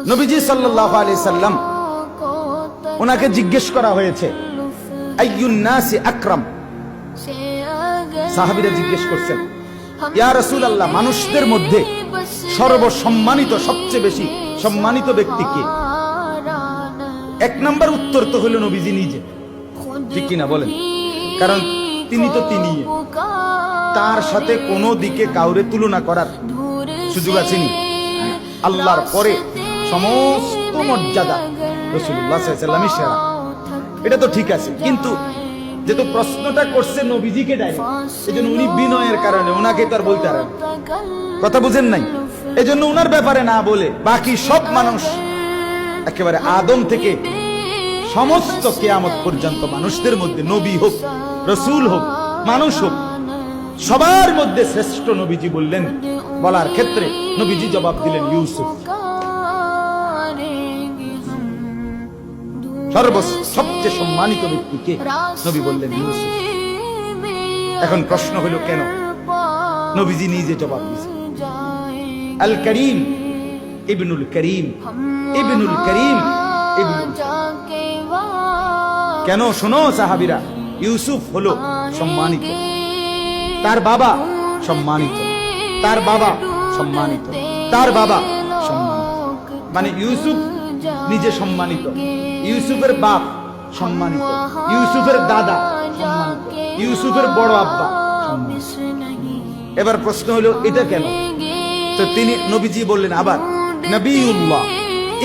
নবীজি সাল্লাল্লাহু আলাইহি সাল্লাম ওনাকে জিজ্ঞেস করা হয়েছে আইয়ুন নাসি আকরাম। সাহাবীরা জিজ্ঞেস করছেন, ইয়া রাসূলুল্লাহ, মানুষদের মধ্যে সর্বসম্মানিত, সবচেয়ে বেশি সম্মানিত ব্যক্তি কে? এক নাম্বার উত্তর তো হলো নবীজি নিজে, ঠিক কিনা বলেন? কারণ তিনি তো তিনি, তার সাথে কোনো দিকে কাউরে তুলনা করার সুযোগ আছে নি? আল্লাহর পরে সমস্ত মর্যাদা রাসূলুল্লাহ সাল্লাল্লাহু আলাইহি ওয়াসাল্লামই সেরা, এটা তো ঠিক আছে। কিন্তু যেহেতু প্রশ্নটা করছে নবীজিকে ডাইরেক্ট, এজন্য উনি বিনয়ের কারণে ওনাকে তো আর বলতে পারেন, কথা বুঝেন নাই? এজন্য উনার ব্যাপারে না বলে বাকি সব মানুষ, একেবারে আদম থেকে সমস্ত কিয়ামত পর্যন্ত মানুষদের মধ্যে নবী হোক, রাসূল হোক, মানুষ হোক, সবার মধ্যে শ্রেষ্ঠ নবীজি বললেন। বলার ক্ষেত্রে নবীজি জবাব দিলেন ইউসুফ। সবচেয়ে সম্মানিত ব্যক্তিকে নবী বললেন ইউসুফ। এখন প্রশ্ন হলো কেন? নবীজি নিজে জবাব দিয়েছেন, আল করিম ইবনুল করিম, ইবনুল করিম, ইবনুল। কেন? শোনো সাহাবীরা, ইউসুফ হলো সম্মানিত, তার বাবা সম্মানিত, তার বাবা সম্মানিত, তার বাবা সম্মানিত। মানে ইউসুফ নিজে সম্মানিত, ইউসুফের বাপ সম্মানিত, ইউসুফের দাদা সম্মানিত, ইউসুফের বড় আব্বা সম্মানিত। এবার প্রশ্ন হলো এটা কেন? তো তিনি নবীজি বললেন আবার নবিউল্লাহ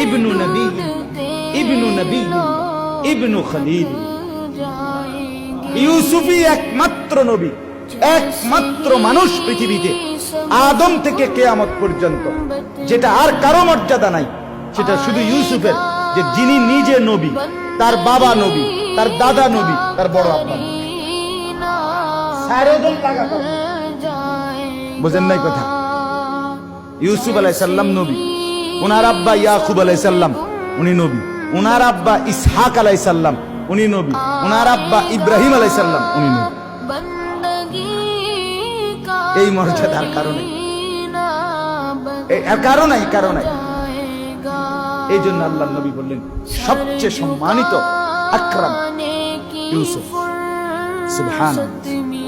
ইবনু নবিয়্যিল্লাহ ইবনু নবিয়্যিল্লাহ ইবনু খলিল। ইউসুফই একমাত্র নবী, একমাত্র মানুষ পৃথিবীতে আদম থেকে কিয়ামত পর্যন্ত যেটা আর কারো মর্যাদা নাই, সেটা শুধু ইউসুফের, যে যিনি নিজে নবী, তার বাবা নবী, তার দাদা নবী, তার বড় আব্বা নবী। বুঝেন নাই কথা? ইউসুফ আলাইহিস সালাম নবী, ওনার আব্বা ইয়াকুব আলাইহিস সালাম উনি নবী, ওনার আব্বা ইসহাক আলাইহিস সালাম উনি নবী, ওনার আব্বা ইব্রাহিম আলাইহিস সালাম উনি নবী। এই মর্যাদার কারণে, কারণে এই জন্য আল্লাহ নবী বললেন সবচেয়ে সম্মানিত আকরাম ইউসুফ। সুবহানাল্লাহ।